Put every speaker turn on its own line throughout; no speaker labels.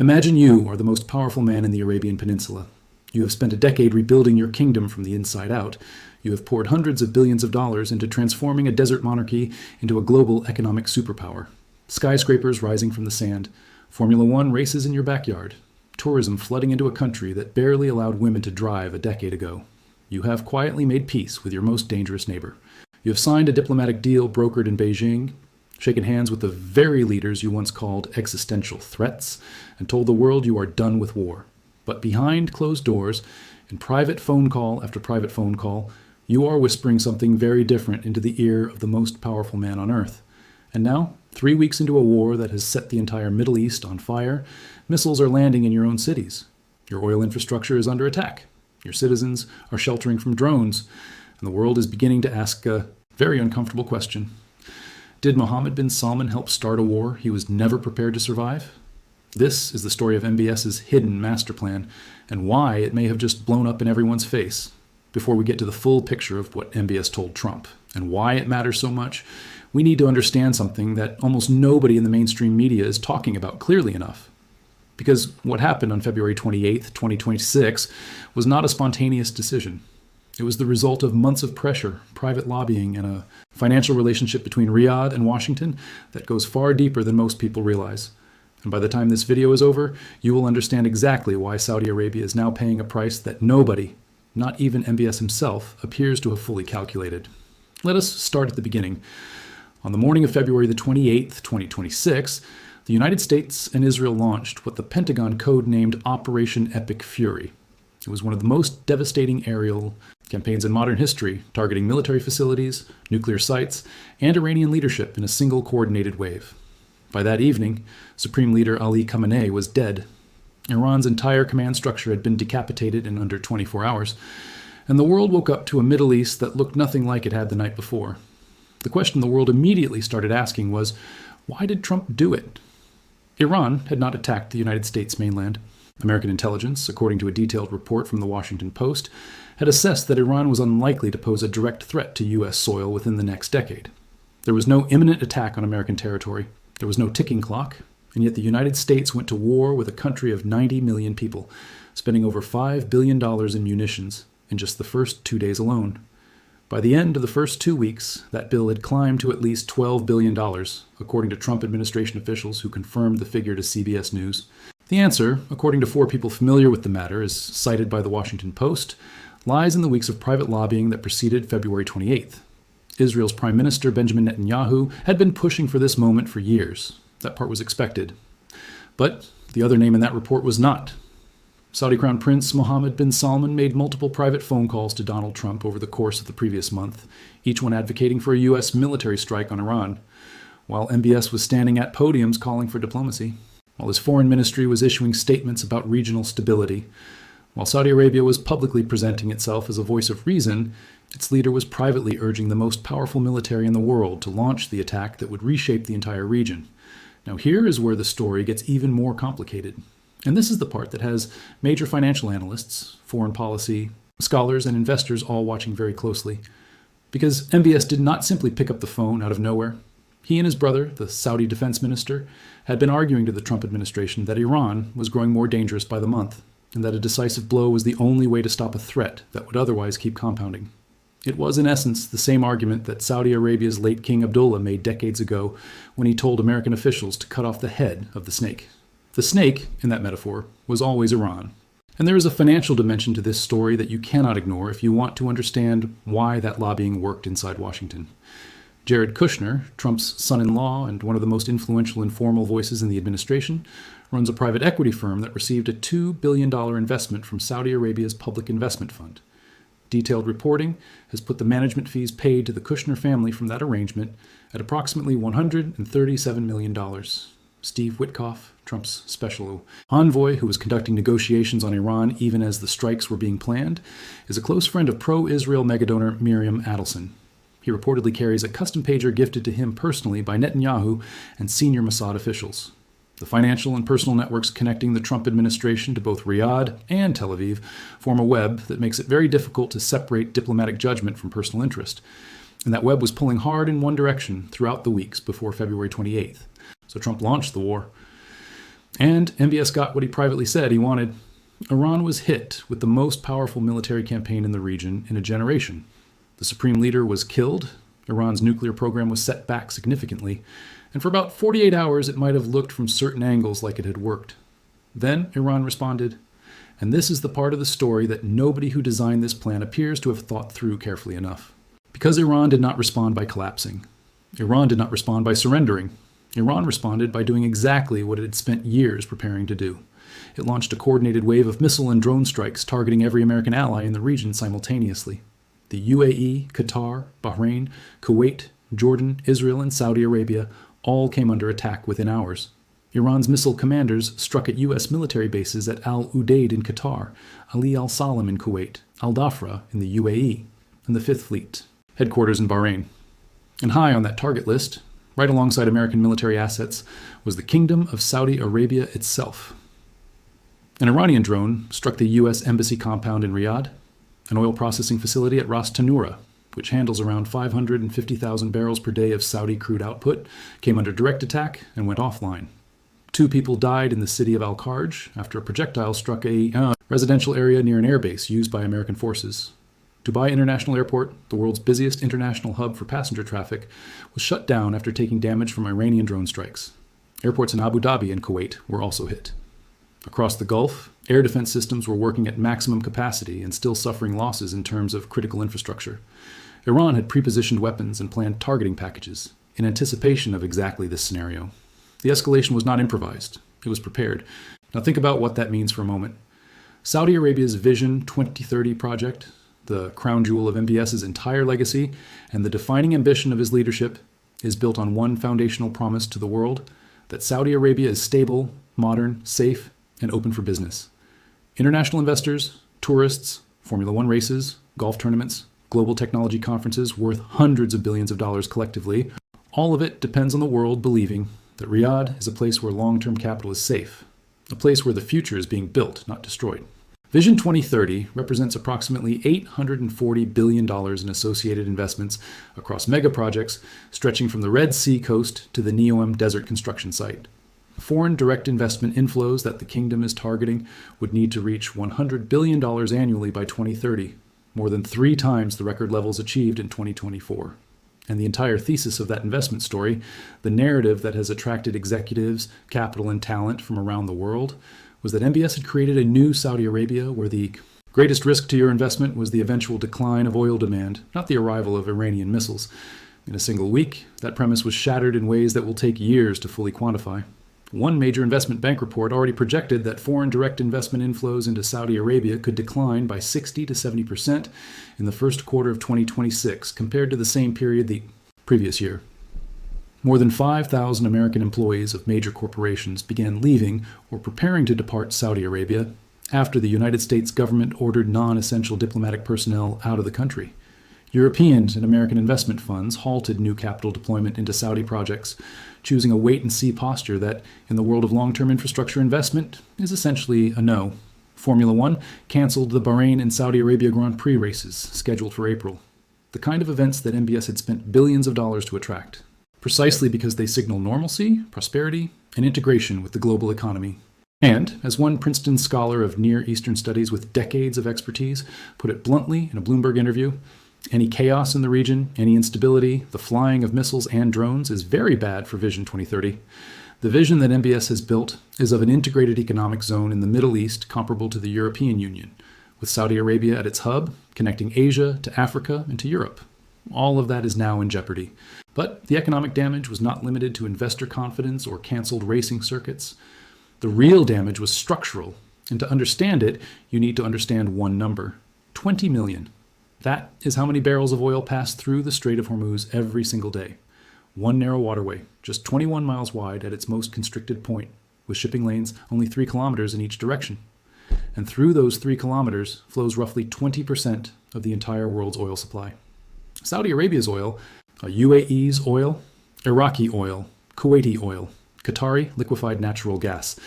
Imagine you are the most powerful man in the Arabian Peninsula. You have spent a decade rebuilding your kingdom from the inside out. You have poured hundreds of billions of dollars into transforming a desert monarchy into a global economic superpower. Skyscrapers rising from the sand, Formula One races in your backyard, tourism flooding into a country that barely allowed women to drive a decade ago. You have quietly made peace with your most dangerous neighbor. You have signed a diplomatic deal brokered in Beijing, shaken hands with the very leaders you once called existential threats, and told the world you are done with war. But behind closed doors, in private phone call after private phone call, you are whispering something very different into the ear of the most powerful man on earth. And now, 3 weeks into a war that has set the entire Middle East on fire, missiles are landing in your own cities. Your oil infrastructure is under attack. Your citizens are sheltering from drones. And the world is beginning to ask a very uncomfortable question. Did Mohammed bin Salman help start a war he was never prepared to survive? This is the story of MBS's hidden master plan and why it may have just blown up in everyone's face. Before we get to the full picture of what MBS told Trump and why it matters so much, we need to understand something that almost nobody in the mainstream media is talking about clearly enough. Because what happened on February 28th, 2026 was not a spontaneous decision. It was the result of months of pressure, private lobbying, and a financial relationship between Riyadh and Washington that goes far deeper than most people realize. And by the time this video is over, you will understand exactly why Saudi Arabia is now paying a price that nobody, not even MBS himself, appears to have fully calculated. Let us start at the beginning. On the morning of February the 28th, 2026, the United States and Israel launched what the Pentagon codenamed Operation Epic Fury. It was one of the most devastating aerial campaigns in modern history, targeting military facilities, nuclear sites, and Iranian leadership in a single coordinated wave. By that evening, Supreme Leader Ali Khamenei was dead. Iran's entire command structure had been decapitated in under 24 hours, and the world woke up to a Middle East that looked nothing like it had the night before. The question the world immediately started asking was, why did Trump do it? Iran had not attacked the United States mainland. American intelligence, according to a detailed report from the Washington Post, had assessed that Iran was unlikely to pose a direct threat to U.S. soil within the next decade. There was no imminent attack on American territory. There was no ticking clock, and yet the United States went to war with a country of 90 million people, spending over $5 billion in munitions in just the first 2 days alone. By the end of the first 2 weeks, that bill had climbed to at least $12 billion, according to Trump administration officials who confirmed the figure to CBS News. The answer, according to 4 people familiar with the matter, as cited by the Washington Post, lies in the weeks of private lobbying that preceded February 28th. Israel's Prime Minister Benjamin Netanyahu had been pushing for this moment for years. That part was expected. But the other name in that report was not. Saudi Crown Prince Mohammed bin Salman made multiple private phone calls to Donald Trump over the course of the previous month, each one advocating for a U.S. military strike on Iran, while MBS was standing at podiums calling for diplomacy, while his foreign ministry was issuing statements about regional stability, while Saudi Arabia was publicly presenting itself as a voice of reason. Its leader was privately urging the most powerful military in the world to launch the attack that would reshape the entire region. Now here is where the story gets even more complicated. And this is the part that has major financial analysts, foreign policy, scholars, and investors all watching very closely. Because MBS did not simply pick up the phone out of nowhere. He and his brother, the Saudi defense minister, had been arguing to the Trump administration that Iran was growing more dangerous by the month, and that a decisive blow was the only way to stop a threat that would otherwise keep compounding. It was, in essence, the same argument that Saudi Arabia's late King Abdullah made decades ago when he told American officials to cut off the head of the snake. The snake, in that metaphor, was always Iran. And there is a financial dimension to this story that you cannot ignore if you want to understand why that lobbying worked inside Washington. Jared Kushner, Trump's son-in-law and one of the most influential informal voices in the administration, runs a private equity firm that received a $2 billion investment from Saudi Arabia's Public Investment Fund. Detailed reporting has put the management fees paid to the Kushner family from that arrangement at approximately $137 million. Steve Witkoff, Trump's special envoy who was conducting negotiations on Iran even as the strikes were being planned, is a close friend of pro-Israel megadonor Miriam Adelson. He reportedly carries a custom pager gifted to him personally by Netanyahu and senior Mossad officials. The financial and personal networks connecting the Trump administration to both Riyadh and Tel Aviv form a web that makes it very difficult to separate diplomatic judgment from personal interest. And that web was pulling hard in one direction throughout the weeks before February 28th. So Trump launched the war. And MBS got what he privately said he wanted. Iran was hit with the most powerful military campaign in the region in a generation. The supreme leader was killed, Iran's nuclear program was set back significantly, and for about 48 hours it might have looked from certain angles like it had worked. Then Iran responded, and this is the part of the story that nobody who designed this plan appears to have thought through carefully enough. Because Iran did not respond by collapsing. Iran did not respond by surrendering. Iran responded by doing exactly what it had spent years preparing to do. It launched a coordinated wave of missile and drone strikes targeting every American ally in the region simultaneously. The UAE, Qatar, Bahrain, Kuwait, Jordan, Israel, and Saudi Arabia all came under attack within hours. Iran's missile commanders struck at U.S. military bases at Al Udeid in Qatar, Ali Al Salam in Kuwait, Al Dhafra in the UAE, and the Fifth Fleet, headquarters in Bahrain. And high on that target list, right alongside American military assets, was the Kingdom of Saudi Arabia itself. An Iranian drone struck the U.S. Embassy compound in Riyadh, an oil processing facility at Ras Tanura, which handles around 550,000 barrels per day of Saudi crude output, came under direct attack and went offline. 2 people died in the city of Al-Kharj after a projectile struck a residential area near an airbase used by American forces. Dubai International Airport, the world's busiest international hub for passenger traffic, was shut down after taking damage from Iranian drone strikes. Airports in Abu Dhabi and Kuwait were also hit. Across the Gulf, air defense systems were working at maximum capacity and still suffering losses in terms of critical infrastructure. Iran had prepositioned weapons and planned targeting packages in anticipation of exactly this scenario. The escalation was not improvised. It was prepared. Now think about what that means for a moment. Saudi Arabia's Vision 2030 project, the crown jewel of MBS's entire legacy, and the defining ambition of his leadership, is built on one foundational promise to the world, that Saudi Arabia is stable, modern, safe, and open for business. International investors, tourists, Formula One races, golf tournaments, global technology conferences worth hundreds of billions of dollars collectively, all of it depends on the world believing that Riyadh is a place where long-term capital is safe, a place where the future is being built, not destroyed. Vision 2030 represents approximately $840 billion in associated investments across mega projects stretching from the Red Sea coast to the Neom desert construction site. Foreign direct investment inflows that the kingdom is targeting would need to reach $100 billion annually by 2030, more than 3 times the record levels achieved in 2024. And the entire thesis of that investment story, the narrative that has attracted executives, capital, and talent from around the world, was that MBS had created a new Saudi Arabia where the greatest risk to your investment was the eventual decline of oil demand, not the arrival of Iranian missiles. In a single week, that premise was shattered in ways that will take years to fully quantify. One major investment bank report already projected that foreign direct investment inflows into Saudi Arabia could decline by 60 to 70% in the first quarter of 2026 compared to the same period the previous year. More than 5,000 American employees of major corporations began leaving or preparing to depart Saudi Arabia after the United States government ordered non-essential diplomatic personnel out of the country. European and American investment funds halted new capital deployment into Saudi projects, choosing a wait-and-see posture that, in the world of long-term infrastructure investment, is essentially a no. Formula One canceled the Bahrain and Saudi Arabia Grand Prix races, scheduled for April. The kind of events that MBS had spent billions of dollars to attract, precisely because they signal normalcy, prosperity, and integration with the global economy. And, as one Princeton scholar of Near Eastern studies with decades of expertise put it bluntly in a Bloomberg interview, any chaos in the region, any instability, the flying of missiles and drones is very bad for Vision 2030. The vision that MBS has built is of an integrated economic zone in the Middle East comparable to the European Union, with Saudi Arabia at its hub, connecting Asia to Africa and to Europe. All of that is now in jeopardy. But the economic damage was not limited to investor confidence or canceled racing circuits. The real damage was structural, and to understand it, you need to understand one number: 20 million. That is how many barrels of oil pass through the Strait of Hormuz every single day. One narrow waterway, just 21 miles wide at its most constricted point, with shipping lanes only 3 kilometers in each direction. And through those 3 kilometers flows roughly 20% of the entire world's oil supply. Saudi Arabia's oil, UAE's oil, Iraqi oil, Kuwaiti oil, Qatari liquefied natural gas,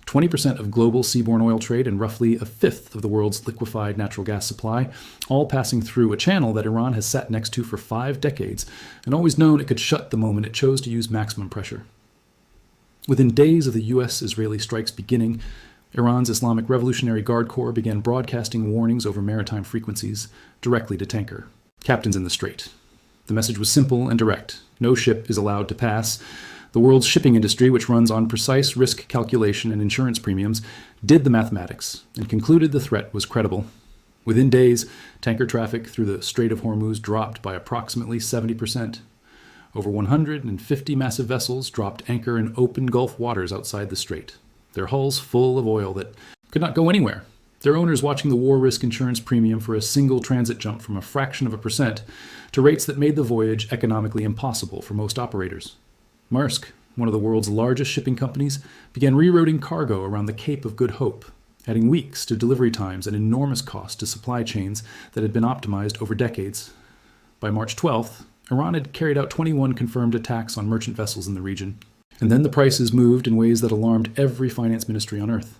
20% of global seaborne oil trade, and roughly a fifth of the world's liquefied natural gas supply, all passing through a channel that Iran has sat next to for 5 decades and always known it could shut the moment it chose to use maximum pressure. Within days of the U.S.-Israeli strikes beginning, Iran's Islamic Revolutionary Guard Corps began broadcasting warnings over maritime frequencies directly to tanker captains in the Strait. The message was simple and direct. No ship is allowed to pass. The world's shipping industry, which runs on precise risk calculation and insurance premiums, did the mathematics and concluded the threat was credible. Within days, tanker traffic through the Strait of Hormuz dropped by approximately 70%. Over 150 massive vessels dropped anchor in open Gulf waters outside the strait, their hulls full of oil that could not go anywhere, their owners watching the war risk insurance premium for a single transit jump from a fraction of a percent to rates that made the voyage economically impossible for most operators. Maersk, one of the world's largest shipping companies, began rerouting cargo around the Cape of Good Hope, adding weeks to delivery times and enormous costs to supply chains that had been optimized over decades. By March 12th, Iran had carried out 21 confirmed attacks on merchant vessels in the region. And then the prices moved in ways that alarmed every finance ministry on earth.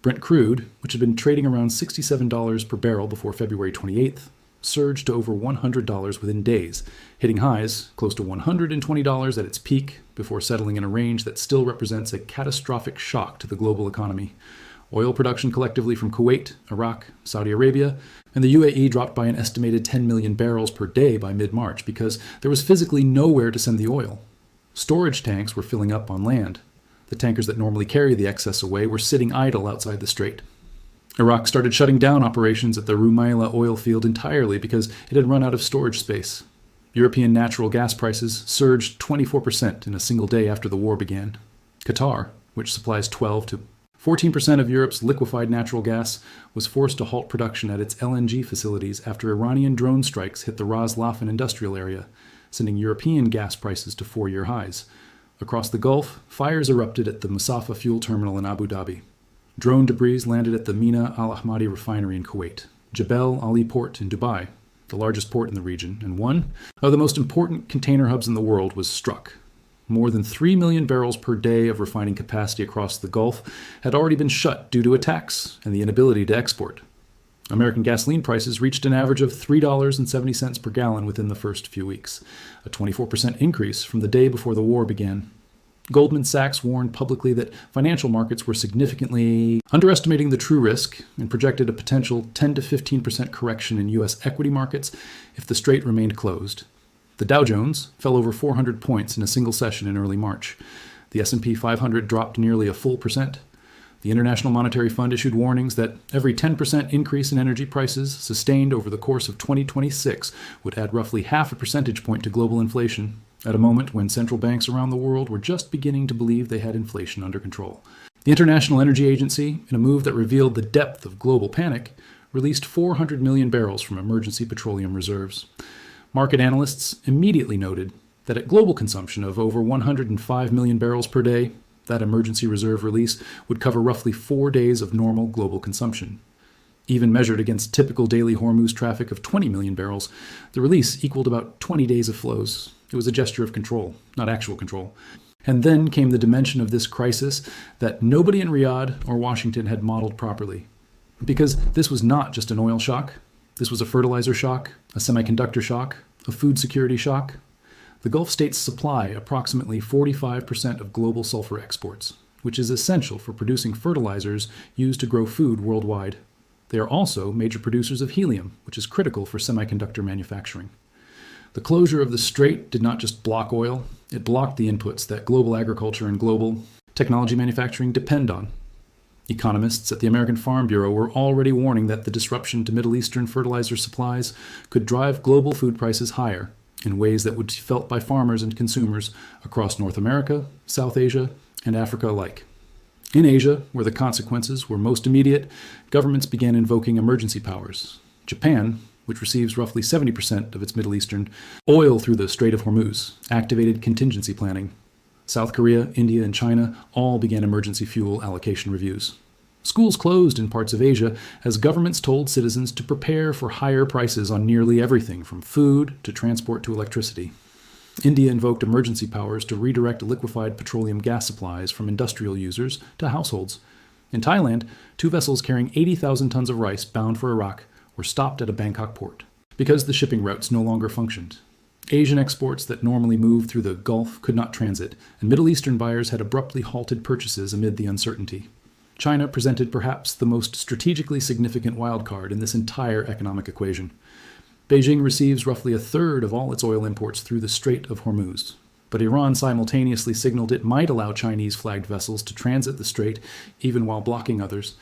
Brent crude, which had been trading around $67 per barrel before February 28th, surged to over $100 within days, hitting highs close to $120 at its peak before settling in a range that still represents a catastrophic shock to the global economy. Oil production collectively from Kuwait, Iraq, Saudi Arabia, and the UAE dropped by an estimated 10 million barrels per day by mid-March because there was physically nowhere to send the oil. Storage tanks were filling up on land. The tankers that normally carry the excess away were sitting idle outside the strait. Iraq started shutting down operations at the Rumaila oil field entirely because it had run out of storage space. European natural gas prices surged 24% in a single day after the war began. Qatar, which supplies 12 to 14% of Europe's liquefied natural gas, was forced to halt production at its LNG facilities after Iranian drone strikes hit the Ras Laffan industrial area, sending European gas prices to 4-year highs. Across the Gulf, fires erupted at the Musafah fuel terminal in Abu Dhabi. Drone debris landed at the Mina Al Ahmadi refinery in Kuwait, Jebel Ali port in Dubai, the largest port in the region, and one of the most important container hubs in the world was struck. More than 3 million barrels per day of refining capacity across the Gulf had already been shut due to attacks and the inability to export. American gasoline prices reached an average of $3.70 per gallon within the first few weeks, a 24% increase from the day before the war began. Goldman Sachs warned publicly that financial markets were significantly underestimating the true risk and projected a potential 10 to 15% correction in U.S. equity markets if the strait remained closed. The Dow Jones fell over 400 points in a single session in early March. The S&P 500 dropped nearly a full percent. The International Monetary Fund issued warnings that every 10% increase in energy prices sustained over the course of 2026 would add roughly half a percentage point to global inflation, at a moment when central banks around the world were just beginning to believe they had inflation under control. The International Energy Agency, in a move that revealed the depth of global panic, released 400 million barrels from emergency petroleum reserves. Market analysts immediately noted that at global consumption of over 105 million barrels per day, that emergency reserve release would cover roughly 4 days of normal global consumption. Even measured against typical daily Hormuz traffic of 20 million barrels, the release equaled about 20 days of flows. It was a gesture of control, not actual control. And then came the dimension of this crisis that nobody in Riyadh or Washington had modeled properly. Because this was not just an oil shock. This was a fertilizer shock, a semiconductor shock, a food security shock. The Gulf states supply approximately 45% of global sulfur exports, which is essential for producing fertilizers used to grow food worldwide. They are also major producers of helium, which is critical for semiconductor manufacturing. The closure of the strait did not just block oil, it blocked the inputs that global agriculture and global technology manufacturing depend on. Economists at the American Farm Bureau were already warning that the disruption to Middle Eastern fertilizer supplies could drive global food prices higher in ways that would be felt by farmers and consumers across North America, South Asia, and Africa alike. In Asia, where the consequences were most immediate, governments began invoking emergency powers. Japan, which receives roughly 70% of its Middle Eastern oil through the Strait of Hormuz, activated contingency planning. South Korea, India, and China all began emergency fuel allocation reviews. Schools closed in parts of Asia as governments told citizens to prepare for higher prices on nearly everything from food to transport to electricity. India invoked emergency powers to redirect liquefied petroleum gas supplies from industrial users to households. In Thailand, 2 vessels carrying 80,000 tons of rice bound for Iraq were stopped at a Bangkok port because the shipping routes no longer functioned. Asian exports that normally move through the Gulf could not transit, and Middle Eastern buyers had abruptly halted purchases amid the uncertainty. China presented perhaps the most strategically significant wildcard in this entire economic equation. Beijing receives roughly a third of all its oil imports through the Strait of Hormuz. But Iran simultaneously signaled it might allow Chinese-flagged vessels to transit the strait, even while blocking others.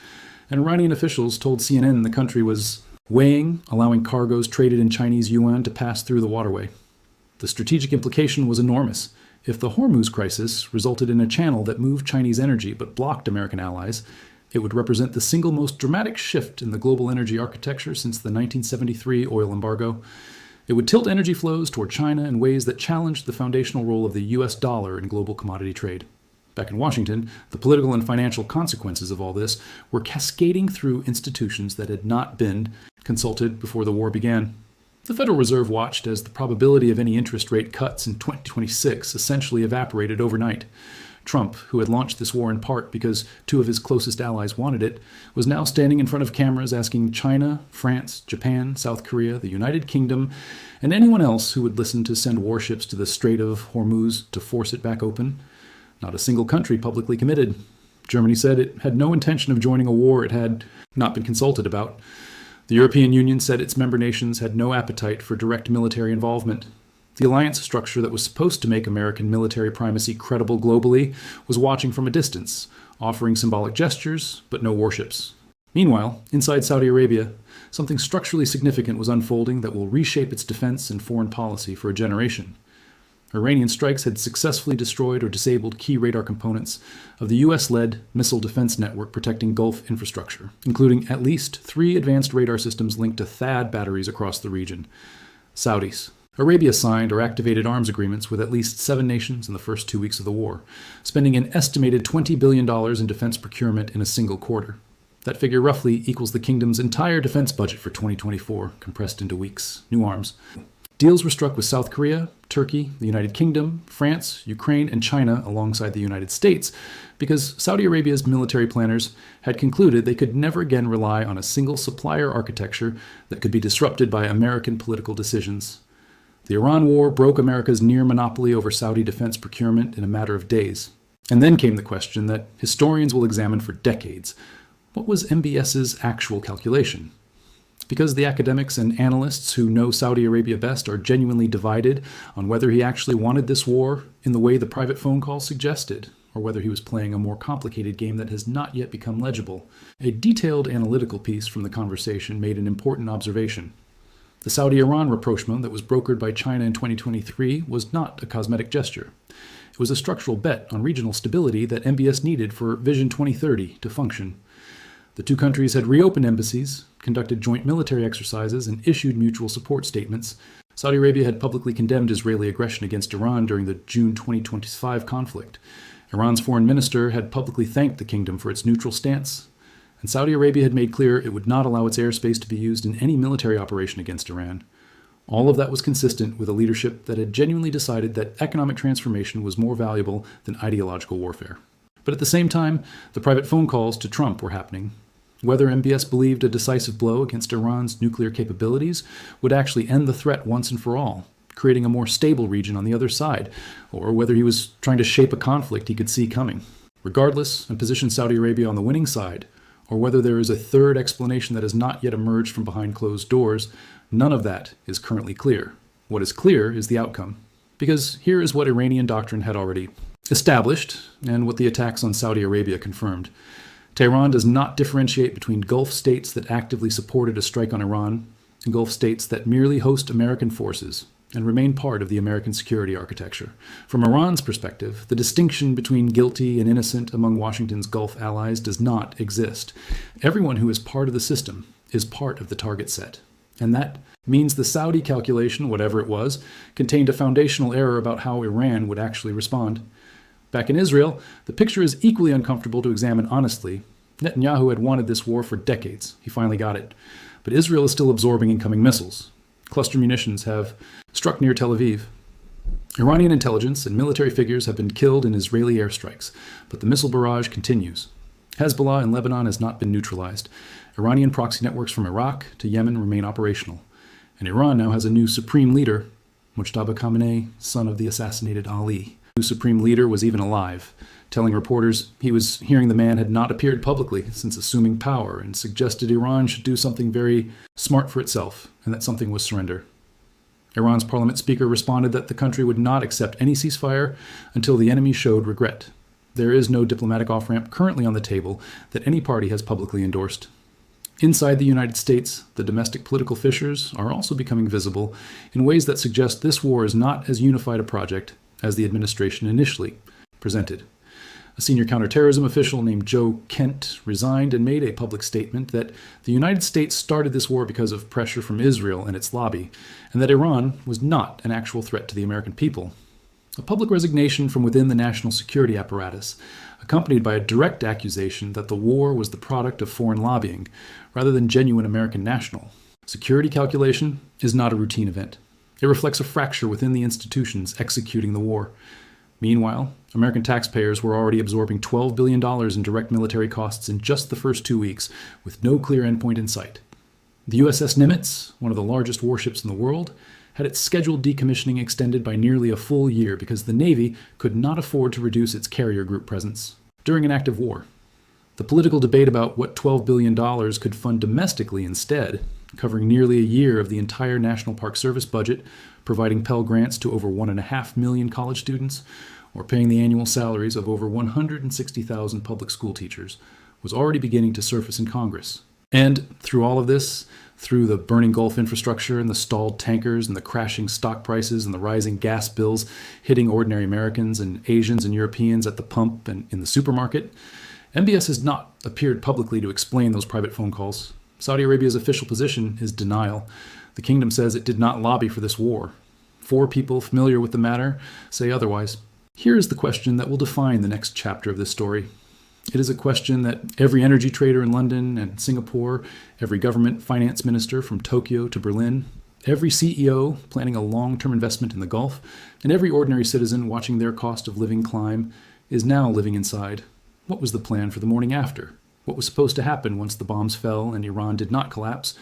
And Iranian officials told CNN the country was weighing allowing cargoes traded in Chinese yuan to pass through the waterway. The strategic implication was enormous. If the Hormuz crisis resulted in a channel that moved Chinese energy but blocked American allies, it would represent the single most dramatic shift in the global energy architecture since the 1973 oil embargo. It would tilt energy flows toward China in ways that challenged the foundational role of the US dollar in global commodity trade. Back in Washington, the political and financial consequences of all this were cascading through institutions that had not been consulted before the war began. The Federal Reserve watched as the probability of any interest rate cuts in 2026 essentially evaporated overnight. Trump, who had launched this war in part because two of his closest allies wanted it, was now standing in front of cameras asking China, France, Japan, South Korea, the United Kingdom, and anyone else who would listen to send warships to the Strait of Hormuz to force it back open. Not a single country publicly committed. Germany said it had no intention of joining a war it had not been consulted about. The European Union said its member nations had no appetite for direct military involvement. The alliance structure that was supposed to make American military primacy credible globally was watching from a distance, offering symbolic gestures, but no warships. Meanwhile, inside Saudi Arabia, something structurally significant was unfolding that will reshape its defense and foreign policy for a generation. Iranian strikes had successfully destroyed or disabled key radar components of the US-led missile defense network protecting Gulf infrastructure, including at least 3 advanced radar systems linked to THAAD batteries across the region. Saudis. Arabia signed or activated arms agreements with at least 7 nations in the first 2 weeks of the war, spending an estimated $20 billion in defense procurement in a single quarter. That figure roughly equals the kingdom's entire defense budget for 2024, compressed into weeks. New arms. Deals were struck with South Korea, Turkey, the United Kingdom, France, Ukraine, and China alongside the United States because Saudi Arabia's military planners had concluded they could never again rely on a single supplier architecture that could be disrupted by American political decisions. The Iran war broke America's near monopoly over Saudi defense procurement in a matter of days. And then came the question that historians will examine for decades. What was MBS's actual calculation? Because the academics and analysts who know Saudi Arabia best are genuinely divided on whether he actually wanted this war in the way the private phone call suggested, or whether he was playing a more complicated game that has not yet become legible. A detailed analytical piece from the conversation made an important observation. The Saudi-Iran rapprochement that was brokered by China in 2023 was not a cosmetic gesture. It was a structural bet on regional stability that MBS needed for Vision 2030 to function. The two countries had reopened embassies, conducted joint military exercises, and issued mutual support statements. Saudi Arabia had publicly condemned Israeli aggression against Iran during the June 2025 conflict. Iran's foreign minister had publicly thanked the kingdom for its neutral stance. And Saudi Arabia had made clear it would not allow its airspace to be used in any military operation against Iran. All of that was consistent with a leadership that had genuinely decided that economic transformation was more valuable than ideological warfare. But at the same time, the private phone calls to Trump were happening. Whether MBS believed a decisive blow against Iran's nuclear capabilities would actually end the threat once and for all, creating a more stable region on the other side, or whether he was trying to shape a conflict he could see coming. Regardless, and position Saudi Arabia on the winning side, or whether there is a third explanation that has not yet emerged from behind closed doors, none of that is currently clear. What is clear is the outcome. Because here is what Iranian doctrine had already established, and what the attacks on Saudi Arabia confirmed. Tehran does not differentiate between Gulf states that actively supported a strike on Iran and Gulf states that merely host American forces and remain part of the American security architecture. From Iran's perspective, the distinction between guilty and innocent among Washington's Gulf allies does not exist. Everyone who is part of the system is part of the target set. And that means the Saudi calculation, whatever it was, contained a foundational error about how Iran would actually respond. Back in Israel, the picture is equally uncomfortable to examine honestly. Netanyahu had wanted this war for decades. He finally got it. But Israel is still absorbing incoming missiles. Cluster munitions have struck near Tel Aviv. Iranian intelligence and military figures have been killed in Israeli airstrikes, but the missile barrage continues. Hezbollah in Lebanon has not been neutralized. Iranian proxy networks from Iraq to Yemen remain operational. And Iran now has a new supreme leader. Mujtaba Khamenei, son of the assassinated Ali. The supreme leader was even alive, telling reporters he was hearing the man had not appeared publicly since assuming power and suggested Iran should do something very smart for itself, and that something was surrender. Iran's parliament speaker responded that the country would not accept any ceasefire until the enemy showed regret. There is no diplomatic off-ramp currently on the table that any party has publicly endorsed. Inside the United States, the domestic political fissures are also becoming visible in ways that suggest this war is not as unified a project as the administration initially presented. A senior counterterrorism official named Joe Kent resigned and made a public statement that the United States started this war because of pressure from Israel and its lobby, and that Iran was not an actual threat to the American people. A public resignation from within the national security apparatus, accompanied by a direct accusation that the war was the product of foreign lobbying rather than genuine American national. Security calculation is not a routine event. It reflects a fracture within the institutions executing the war. Meanwhile, American taxpayers were already absorbing $12 billion in direct military costs in just the first 2 weeks, with no clear endpoint in sight. The USS Nimitz, one of the largest warships in the world, had its scheduled decommissioning extended by nearly a full year because the Navy could not afford to reduce its carrier group presence during an active war. The political debate about what $12 billion could fund domestically instead, covering nearly a year of the entire National Park Service budget, providing Pell Grants to over 1.5 million college students, or paying the annual salaries of over 160,000 public school teachers, was already beginning to surface in Congress. And through all of this, through the burning Gulf infrastructure and the stalled tankers and the crashing stock prices and the rising gas bills hitting ordinary Americans and Asians and Europeans at the pump and in the supermarket, MBS has not appeared publicly to explain those private phone calls. Saudi Arabia's official position is denial. The kingdom says it did not lobby for this war. 4 people familiar with the matter say otherwise. Here is the question that will define the next chapter of this story. It is a question that every energy trader in London and Singapore, every government finance minister from Tokyo to Berlin, every CEO planning a long-term investment in the Gulf, and every ordinary citizen watching their cost of living climb is now living inside. What was the plan for the morning after? What was supposed to happen once the bombs fell and Iran did not collapse?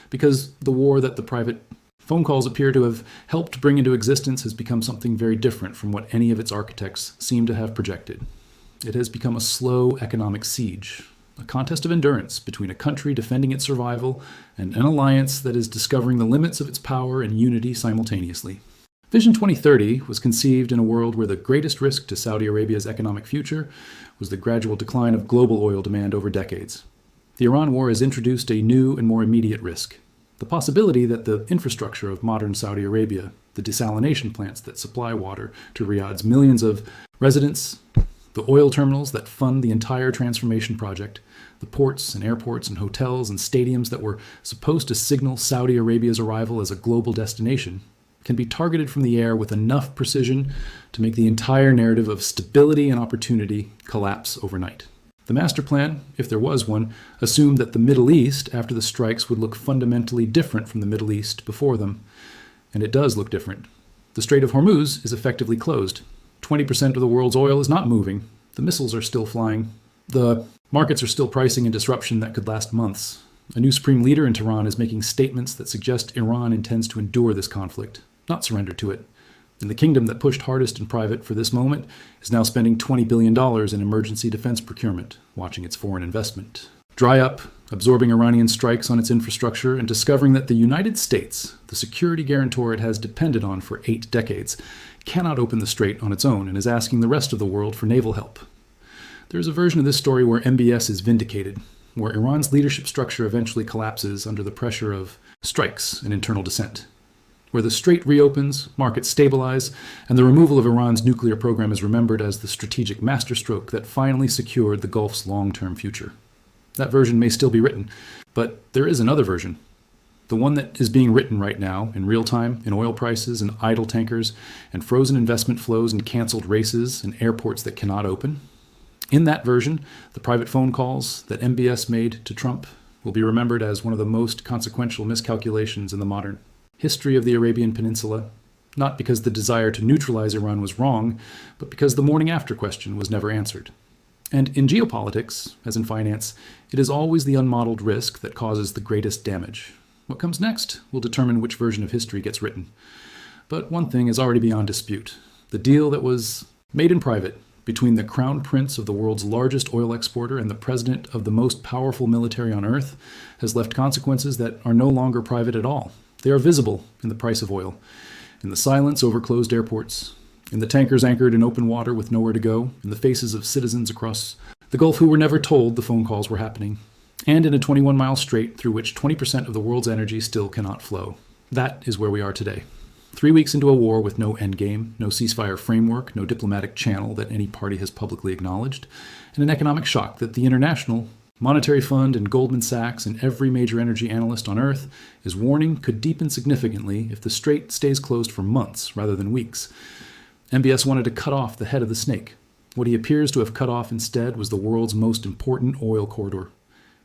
Because the war that the private phone calls appear to have helped bring into existence has become something very different from what any of its architects seem to have projected. It has become a slow economic siege, a contest of endurance between a country defending its survival and an alliance that is discovering the limits of its power and unity simultaneously. Vision 2030 was conceived in a world where the greatest risk to Saudi Arabia's economic future was the gradual decline of global oil demand over decades. The Iran war has introduced a new and more immediate risk: the possibility that the infrastructure of modern Saudi Arabia, the desalination plants that supply water to Riyadh's millions of residents, the oil terminals that fund the entire transformation project, the ports and airports and hotels and stadiums that were supposed to signal Saudi Arabia's arrival as a global destination, can be targeted from the air with enough precision to make the entire narrative of stability and opportunity collapse overnight. The Masterplan, if there was one, assumed that the Middle East after the strikes would look fundamentally different from the Middle East before them. And it does look different. The Strait of Hormuz is effectively closed. 20% of the world's oil is not moving. The missiles are still flying. The markets are still pricing in disruption that could last months. A new supreme leader in Tehran is making statements that suggest Iran intends to endure this conflict, not surrender to it. And the kingdom that pushed hardest in private for this moment is now spending $20 billion in emergency defense procurement, watching its foreign investment dry up, absorbing Iranian strikes on its infrastructure, and discovering that the United States, the security guarantor it has depended on for 8 decades, cannot open the strait on its own and is asking the rest of the world for naval help. There is a version of this story where MBS is vindicated, where Iran's leadership structure eventually collapses under the pressure of strikes and internal dissent, where the strait reopens, markets stabilize, and the removal of Iran's nuclear program is remembered as the strategic masterstroke that finally secured the Gulf's long-term future. That version may still be written, but there is another version. The one that is being written right now, in real time, in oil prices and idle tankers, and frozen investment flows and canceled races and airports that cannot open. In that version, the private phone calls that MBS made to Trump will be remembered as one of the most consequential miscalculations in the modern history of the Arabian Peninsula, not because the desire to neutralize Iran was wrong, but because the morning after question was never answered. And in geopolitics, as in finance, it is always the unmodeled risk that causes the greatest damage. What comes next will determine which version of history gets written. But one thing is already beyond dispute. The deal that was made in private between the crown prince of the world's largest oil exporter and the president of the most powerful military on earth has left consequences that are no longer private at all. They are visible in the price of oil, in the silence over closed airports, in the tankers anchored in open water with nowhere to go, in the faces of citizens across the Gulf who were never told the phone calls were happening, and in a 21-mile strait through which 20% of the world's energy still cannot flow. That is where we are today. 3 weeks into a war with no endgame, no ceasefire framework, no diplomatic channel that any party has publicly acknowledged, and an economic shock that the International Monetary Fund and Goldman Sachs and every major energy analyst on Earth is warning could deepen significantly if the strait stays closed for months rather than weeks. MBS wanted to cut off the head of the snake. What he appears to have cut off instead was the world's most important oil corridor.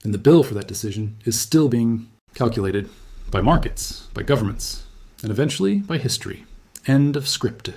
And the bill for that decision is still being calculated by markets, by governments, and eventually by history. End of script.